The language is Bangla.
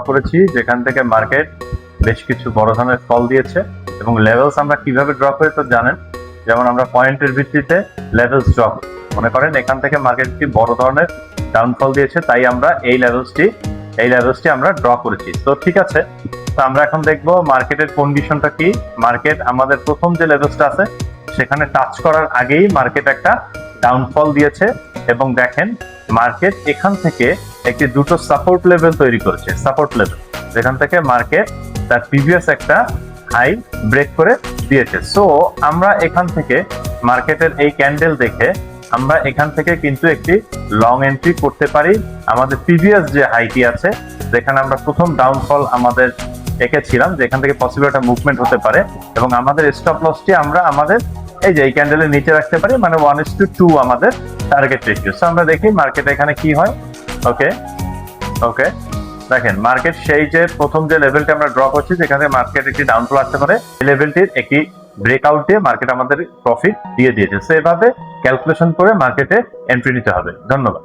করেছি যেখান থেকে মার্কেট বেশ কিছু বড় ধরনের ফল দিয়েছে এবং লেভেলস আমরা কিভাবে ড্র করি তো জানেন, যেমন আমরা পয়েন্টের ভিত্তিতে লেভেলস ড্র করি। মনে করেন এখান থেকে মার্কেটটি বড় ধরনের ডাউনফল দিয়েছে, তাই আমরা এই লেভেলসটি আমরা ড্র করেছি। তো ঠিক আছে, তো আমরা এখন দেখবো মার্কেটের কন্ডিশনটা কি। মার্কেট আমাদের প্রথম যে লেভেলসটা আছে সেখানে টাচ করার আগেই মার্কেট একটা ডাউনফল দিয়েছে এবং দেখেন মার্কেট এখান থেকে একটি দুটো সাপোর্ট লেভেল তৈরি করেছে। সাপোর্ট লেভেল যেখান থেকে মার্কেট তার প্রিভিয়াস একটা হাই ব্রেক করে দিয়েছে। সো আমরা এখান থেকে মার্কেটের এই ক্যান্ডেল দেখে আমরা এখান থেকে কিন্তু একটি লং এন্ট্রি করতে পারি। আমাদের প্রিভিয়াস যে হাইটি আছে যেখানে আমরা প্রথম ডাউনফল আমাদের এঁকেছিলাম, যেখান থেকে পসিবল একটা মুভমেন্ট হতে পারে, এবং আমাদের স্টপ লসটি আমরা আমাদের এই যে এই ক্যান্ডেলের নিচে রাখতে পারি, মানে 1:2 আমাদের টার্গেট রেশিও। সো আমরা দেখি মার্কেট এখানে কি হয়। ওকে ওকে দেখেন মার্কেট সেই যে প্রথম যে লেভেলটা আমরা ড্র করছি যেখানে মার্কেট একটি ডাউনফল আসতে পারে, এই লেভেলটির একটি ব্রেকআউট দিয়ে মার্কেট আমাদের প্রফিট দিয়ে দিয়েছে। সো এভাবে ক্যালকুলেশন করে মার্কেটে এন্ট্রি নিতে হবে। ধন্যবাদ।